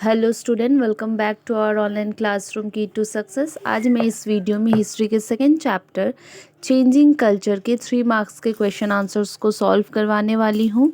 Hello student, welcome back to our online classroom key to success. आज मैं इस video में हिस्ट्री के सेकंड चैप्टर चेंजिंग कल्चर के 3 मार्क्स के क्वेश्चन आंसर्स को सॉल्व करवाने वाली हूँ।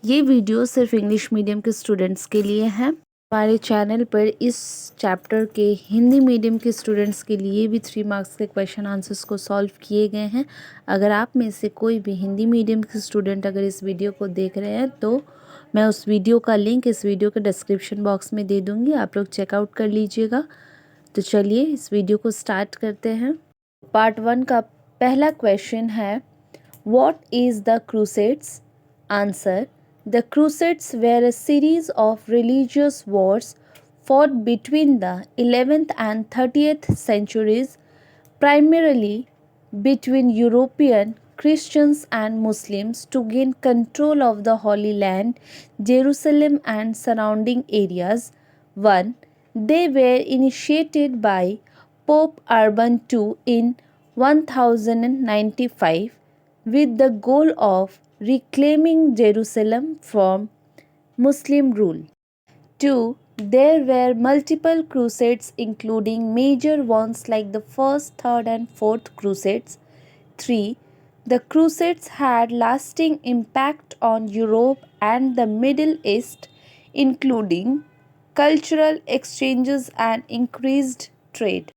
ये वीडियो सिर्फ इंग्लिश मीडियम के स्टूडेंट्स के लिए है। हमारे चैनल पर इस चैप्टर के हिंदी मीडियम के स्टूडेंट्स के लिए भी 3 मार्क्स के क्वेश्चन आंसर्स को सॉल्व किए गए हैं। अगर आप में से कोई भी हिंदी मीडियम के स्टूडेंट अगर इस वीडियो को देख रहे हैं तो मैं उस वीडियो का लिंक इस वीडियो के डिस्क्रिप्शन बॉक्स में दे दूँगी, आप लोग चेकआउट कर लीजिएगा। तो चलिए इस वीडियो को स्टार्ट करते हैं। पार्ट 1 का पहला क्वेश्चन है, what is the crusades? Answer: The Crusades were a series of religious wars fought between the 11th and 30th centuries, primarily between European Christians and Muslims to gain control of the Holy Land, Jerusalem and surrounding areas. 1. They were initiated by Pope Urban II in 1095 with the goal of reclaiming Jerusalem from Muslim rule. 2. There were multiple crusades, including major ones like the First, Third, and Fourth Crusades. 3. The Crusades had lasting impact on Europe and the Middle East, including cultural exchanges and increased trade.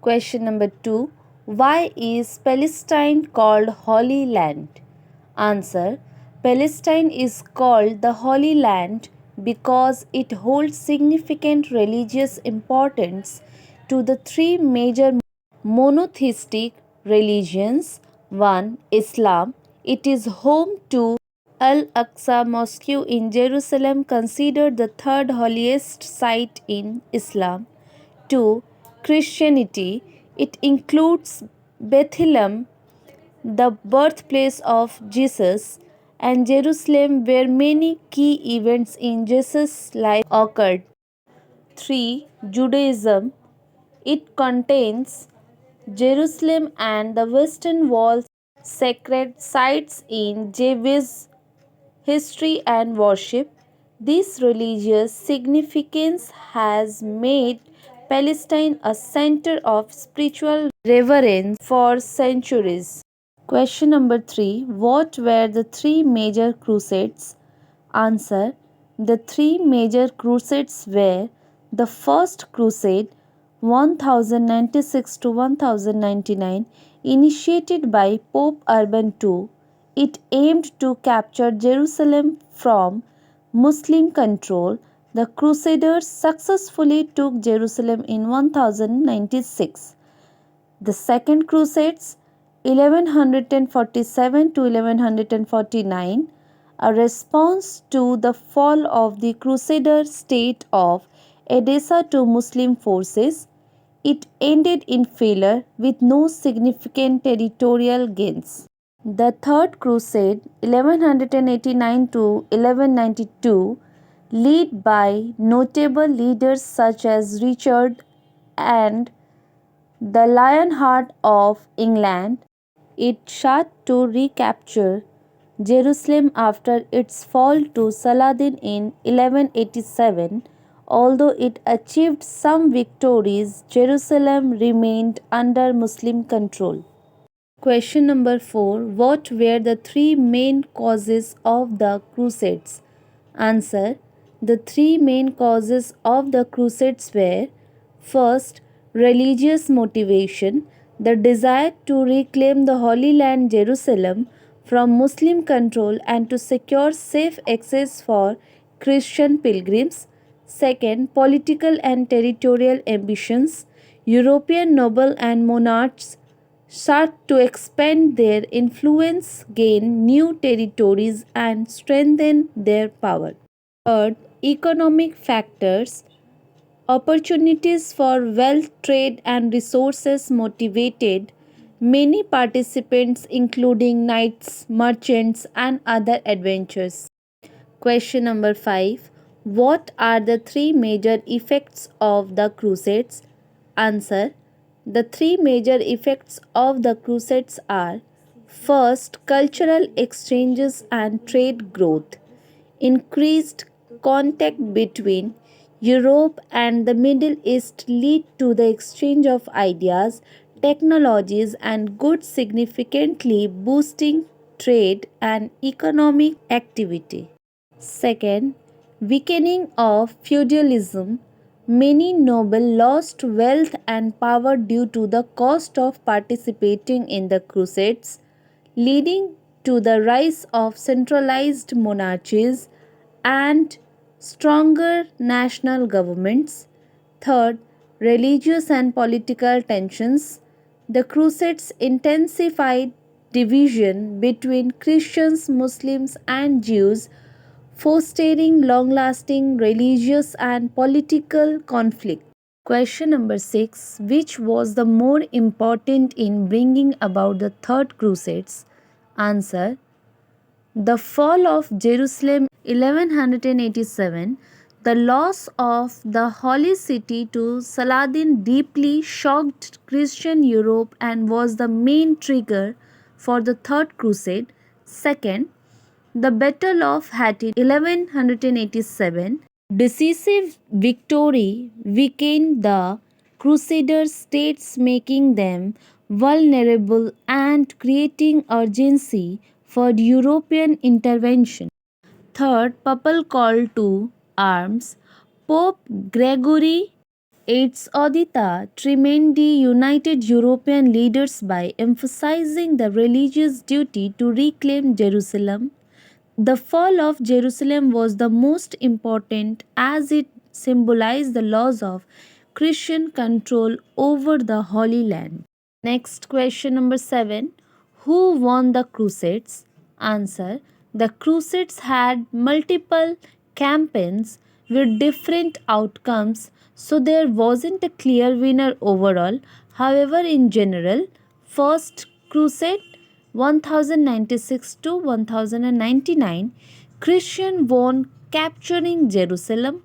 Question number 2. Why is Palestine called Holy Land? Answer: Palestine is called the Holy Land because it holds significant religious importance to the three major monotheistic religions. 1. Islam. It is home to Al-Aqsa Mosque in Jerusalem, considered the third holiest site in Islam. 2. Christianity. It includes Bethlehem, the birthplace of Jesus, and Jerusalem, where many key events in Jesus' life occurred. 3. Judaism. It contains Jerusalem and the Western Wall, sacred sites in Jewish history and worship. This religious significance has made Palestine a center of spiritual reverence for centuries. Question number 3. What were the three major crusades? Answer: The three major crusades were: the First Crusade 1096 to 1099, initiated by Pope Urban II. It aimed to capture Jerusalem from Muslim control. The Crusaders successfully took Jerusalem in 1096. The Second Crusades 1147 to 1149, a response to the fall of the Crusader state of Edessa to Muslim forces. It ended in failure with no significant territorial gains. The Third Crusade 1189 to 1192, led by notable leaders such as Richard and the Lionheart of England, it sought to recapture Jerusalem after its fall to Saladin in 1187. Although it achieved some victories, Jerusalem remained under Muslim control. Question number 4. What were the three main causes of the Crusades? Answer: The three main causes of the Crusades were: first, religious motivation, the desire to reclaim the Holy Land Jerusalem from Muslim control and to secure safe access for Christian pilgrims. Second, political and territorial ambitions. European nobles and monarchs sought to expand their influence, gain new territories, and strengthen their power. Third, economic factors. Opportunities for wealth, trade, and resources motivated many participants, including knights, merchants, and other adventurers. Question number 5. What are the three major effects of the Crusades? Answer: The three major effects of the Crusades are: first, cultural exchanges and trade growth, increased contact between Europe and the Middle East lead to the exchange of ideas, technologies, and goods, significantly boosting trade and economic activity. Second, weakening of feudalism. Many nobles lost wealth and power due to the cost of participating in the Crusades, leading to the rise of centralized monarchies and stronger national governments. Third, religious and political tensions. The Crusades intensified division between Christians, Muslims, and Jews, fostering long lasting religious and political conflict. Question number 6. Which was the more important in bringing about the Third Crusades? Answer: the fall of Jerusalem 1187. The loss of the holy city to Saladin deeply shocked Christian Europe and was the main trigger for the Third Crusade. Second, the Battle of Hattin 1187. Decisive victory weakened the Crusader states, making them vulnerable and creating urgency for European intervention. Third, papal call to arms. Pope Gregory VIII's Audita Tremendi united European leaders by emphasizing the religious duty to reclaim Jerusalem. The fall of Jerusalem was the most important as it symbolized the loss of Christian control over the Holy Land. Next question number 7. Who won the Crusades? Answer: the Crusades had multiple campaigns with different outcomes, so there wasn't a clear winner overall. However, in general, First Crusade 1096 to 1099, Christian won, capturing Jerusalem.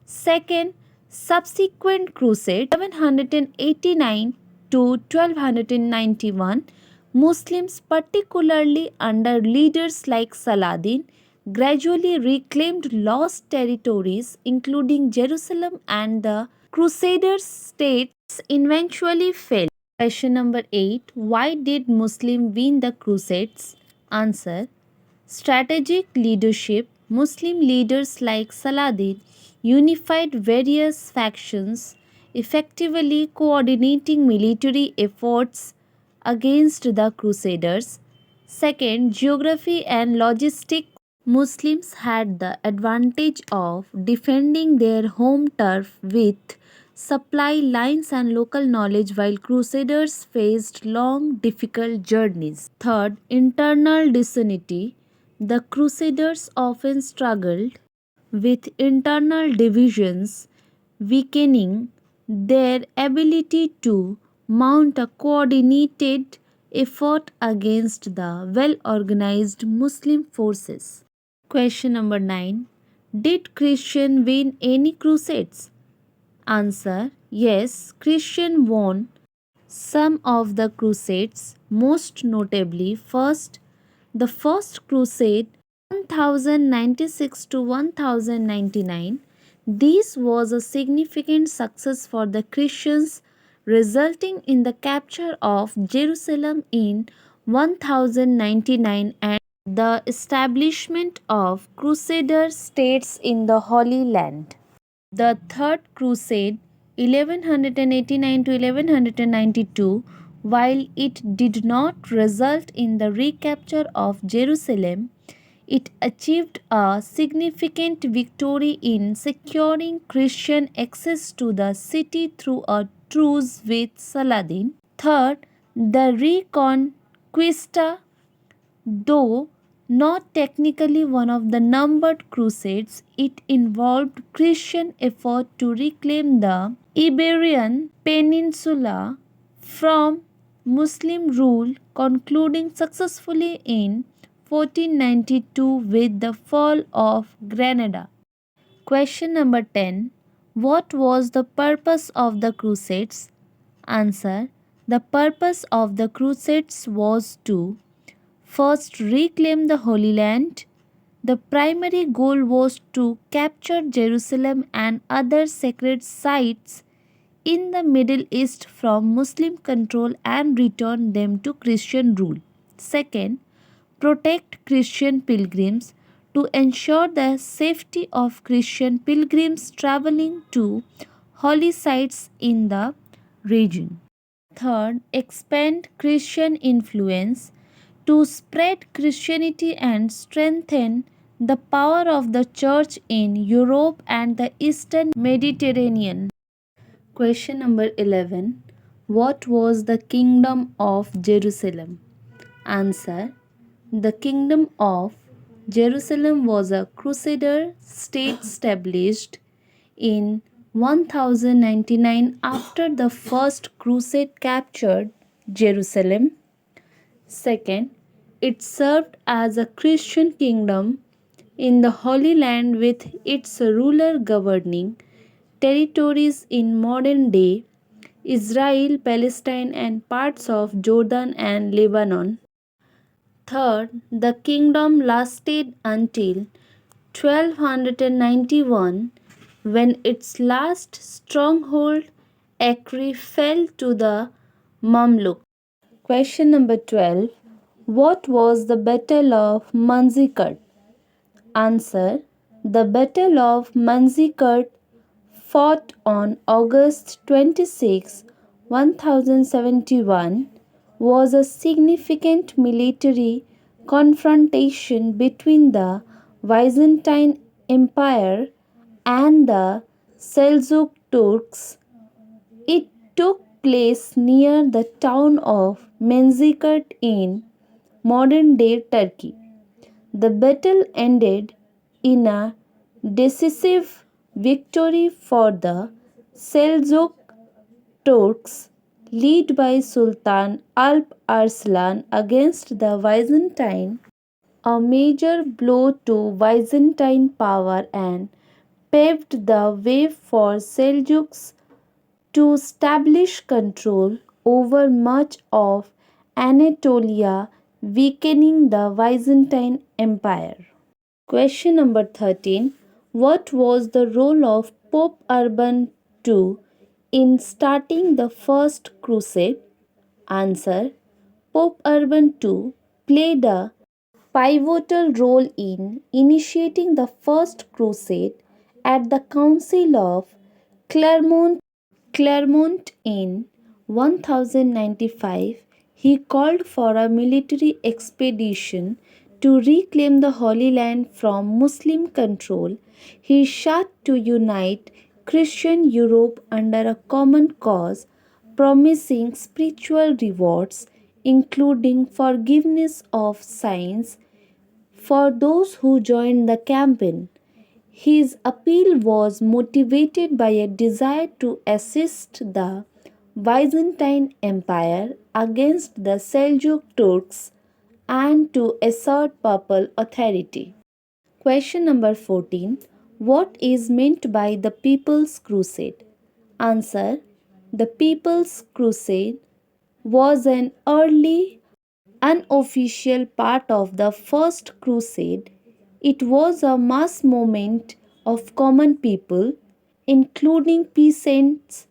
Second, subsequent crusade 1189 to 1291, Muslims, particularly under leaders like Saladin, gradually reclaimed lost territories, including Jerusalem, and the Crusader states eventually fell. Question number 8. Why did Muslims win the Crusades? Answer: strategic leadership. Muslim leaders like Saladin unified various factions, effectively coordinating military efforts against the Crusaders. Second, geography and logistics. Muslims had the advantage of defending their home turf with supply lines and local knowledge, while Crusaders faced long, difficult journeys. Third, internal disunity. The Crusaders often struggled with internal divisions, weakening their ability to mount a coordinated effort against the well organized Muslim forces. Question number 9. Did Christian win any crusades? Answer: yes, Christian won some of the crusades, most notably the First Crusade 1096 to 1099. This was a significant success for the Christians, resulting in the capture of Jerusalem in 1099 and the establishment of Crusader states in the Holy Land. The Third Crusade 1189 to 1192, while it did not result in the recapture of Jerusalem, it achieved a significant victory in securing Christian access to the city through a truce with Saladin. Third, the Reconquista, though not technically one of the numbered crusades, it involved Christian effort to reclaim the Iberian Peninsula from Muslim rule, concluding successfully in 1492 with the fall of Granada. Question number 10. What was the purpose of the Crusades? Answer: the purpose of the Crusades was to first reclaim the Holy Land, The primary goal was to capture Jerusalem and other sacred sites in the Middle East from Muslim control and return them to Christian rule. Second, protect Christian pilgrims to ensure the safety of Christian pilgrims traveling to holy sites in the region. Third, expand Christian influence to spread Christianity and strengthen the power of the Church in Europe and the Eastern Mediterranean. Question number 11. What was the Kingdom of Jerusalem? Answer. The Kingdom of Jerusalem was a Crusader state established in 1099 after the First Crusade captured Jerusalem. Second, it served as a Christian kingdom in the Holy Land with its ruler governing territories in modern day Israel, Palestine, and parts of Jordan and Lebanon. Third, the kingdom lasted until 1291 when its last stronghold Acre fell to the Mamluk. Question number 12. What was the Battle of Manzikert? Answer. The Battle of Manzikert, fought on August 26, 1071, was a significant military confrontation between the Byzantine Empire and the Seljuk Turks. It took place near the town of Manzikert in modern day Turkey. The battle ended in a decisive victory for the Seljuk Turks, led by Sultan Alp Arslan against the Byzantine, a major blow to Byzantine power and paved the way for Seljuks to establish control over much of Anatolia, weakening the Byzantine Empire. Question number 13. What was the role of Pope Urban II in starting the First Crusade? Answer. Pope Urban II played a pivotal role in initiating the First Crusade at the Council of Clermont Clermont in 1095, he called for a military expedition to reclaim the Holy Land from Muslim control. He sought to unite Christian Europe under a common cause, promising spiritual rewards, including forgiveness of sins for those who joined the campaign. His appeal was motivated by a desire to assist the Byzantine Empire against the Seljuk Turks and to assert papal authority. Question number 14. What is meant by the People's Crusade? Answer. The People's Crusade was an early unofficial part of the First Crusade. It was a mass movement of common people, including peasants,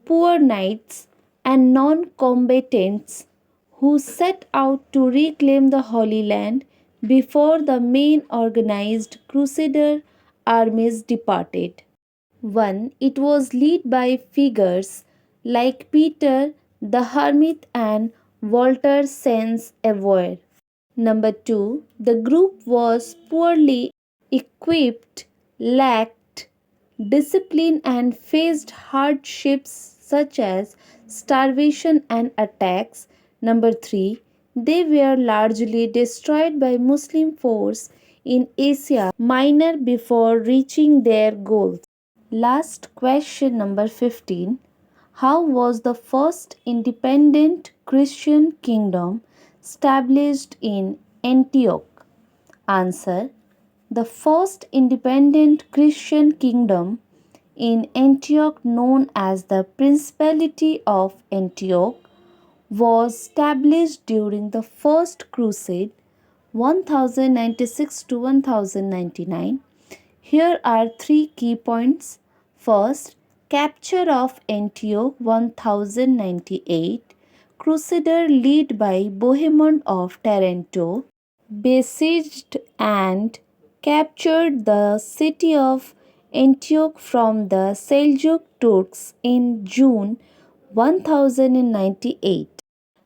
poor knights, and non combatants, who set out to reclaim the Holy Land before the main organized Crusader armies departed. 1. It was led by figures like Peter the Hermit and Walter Sans Avoyer. Number 2. The group was poorly equipped, lacked discipline, and faced hardships such as starvation and attacks. Number 3. They were largely destroyed by Muslim force in Asia Minor before reaching their goals. Last question number 15. How was the first independent Christian kingdom established in Antioch? Answer. The first independent Christian kingdom in Antioch, known as the Principality of Antioch, was established during the First Crusade 1096 to 1099. Here are three key points. First, capture of Antioch 1098. Crusader led by Bohemond of Taranto besieged and captured the city of Antioch from the Seljuk Turks in June 1098.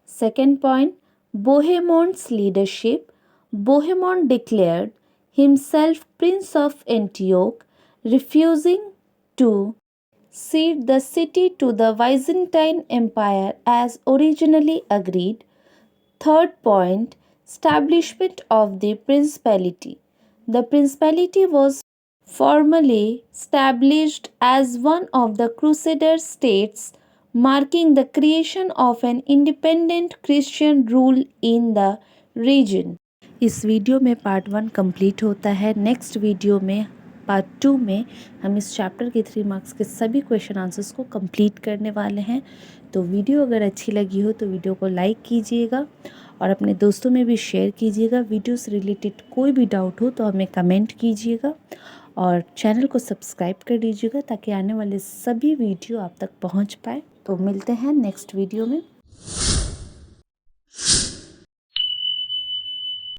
Second point, Bohemond's leadership. Bohemond declared himself Prince of Antioch, refusing to cede the city to the Byzantine Empire as originally agreed. Third point, establishment of the principality. The principality was formally established as one of the Crusader states, marking the creation of an independent Christian rule in the region. इस video में part 1 complete होता है। Next video में part 2 में हम इस chapter के 3 marks के सभी क्वेश्चन आंसर्स को कंप्लीट करने वाले हैं। तो वीडियो अगर अच्छी लगी हो तो वीडियो को लाइक कीजिएगा और अपने दोस्तों में भी शेयर कीजिएगा। वीडियो से रिलेटेड कोई भी डाउट हो तो हमें कमेंट कीजिएगा और चैनल को सब्सक्राइब कर लीजिएगा ताकि आने वाले सभी वीडियो आप तक पहुंच पाए। तो मिलते हैं नेक्स्ट वीडियो में।